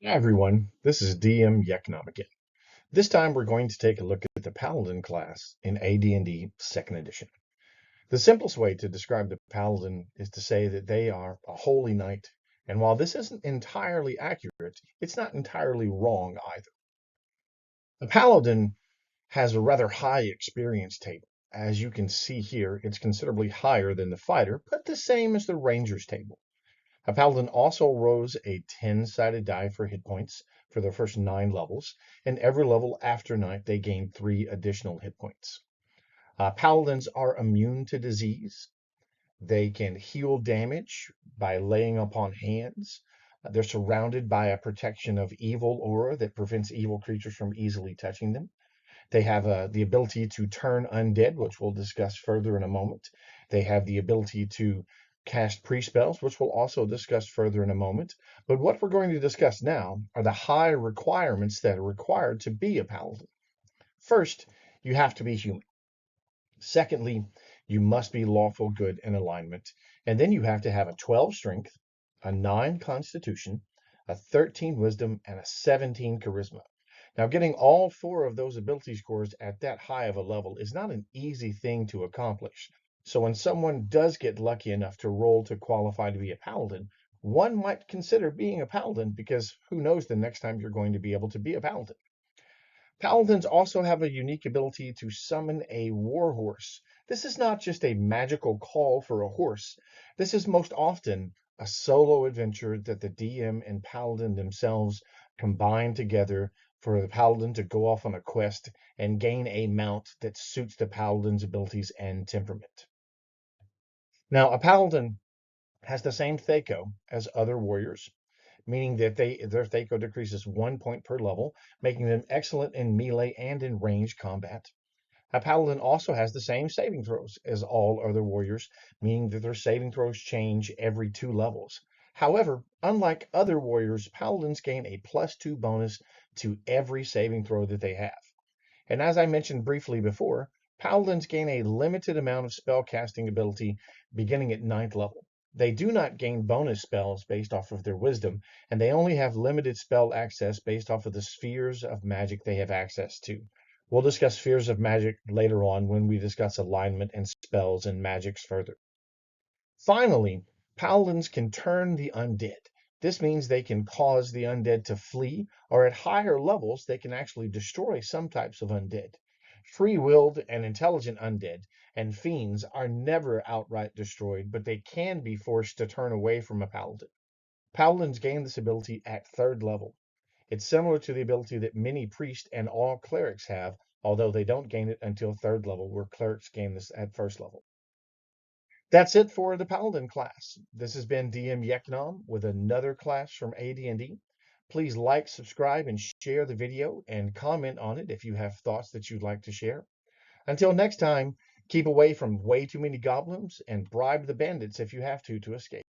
Hi everyone, this is DM Yeknom again. This time we're going to take a look at the Paladin class in AD&D 2nd edition. The simplest way to describe the Paladin is to say that they are a holy knight, and while this isn't entirely accurate, it's not entirely wrong either. The Paladin has a rather high experience table. As you can see here, it's considerably higher than the fighter, but the same as the ranger's table. A paladin also rolls a 10-sided die for hit points for their first 9 levels, and every level after 9 they gain 3 additional hit points. Paladins are immune to disease. They can heal damage by laying upon hands. They're surrounded by a protection of evil aura that prevents evil creatures from easily touching them. They have the ability to turn undead, which we'll discuss further in a moment. They have the ability to cast pre-spells, which we'll also discuss further in a moment. But what we're going to discuss now are the high requirements that are required to be a paladin. First, you have to be human. Secondly, you must be lawful good in alignment. And then you have to have a 12 strength, a 9 constitution, a 13 wisdom, and a 17 charisma. Now, getting all 4 of those ability scores at that high of a level is not an easy thing to accomplish. So when someone does get lucky enough to roll to qualify to be a paladin, one might consider being a paladin because who knows the next time you're going to be able to be a paladin. Paladins also have a unique ability to summon a warhorse. This is not just a magical call for a horse. This is most often a solo adventure that the DM and Paladin themselves combine together for the Paladin to go off on a quest and gain a mount that suits the Paladin's abilities and temperament. Now, a Paladin has the same THAC0 as other warriors, meaning that their THAC0 decreases 1 point per level, making them excellent in melee and in ranged combat. A paladin also has the same saving throws as all other warriors, meaning that their saving throws change every 2 levels. However, unlike other warriors, paladins gain a +2 bonus to every saving throw that they have. And as I mentioned briefly before, paladins gain a limited amount of spell casting ability beginning at 9th level. They do not gain bonus spells based off of their wisdom, and they only have limited spell access based off of the spheres of magic they have access to. We'll discuss spheres of magic later on when we discuss alignment and spells and magics further. Finally, paladins can turn the undead. This means they can cause the undead to flee, or at higher levels, they can actually destroy some types of undead. Free-willed and intelligent undead and fiends are never outright destroyed, but they can be forced to turn away from a paladin. Paladins gain this ability at 3rd level. It's similar to the ability that many priests and all clerics have, although they don't gain it until 3rd level, where clerics gain this at 1st level. That's it for the Paladin class. This has been DM Yeknom with another class from AD&D. Please like, subscribe, and share the video and comment on it if you have thoughts that you'd like to share. Until next time, keep away from way too many goblins and bribe the bandits if you have to escape.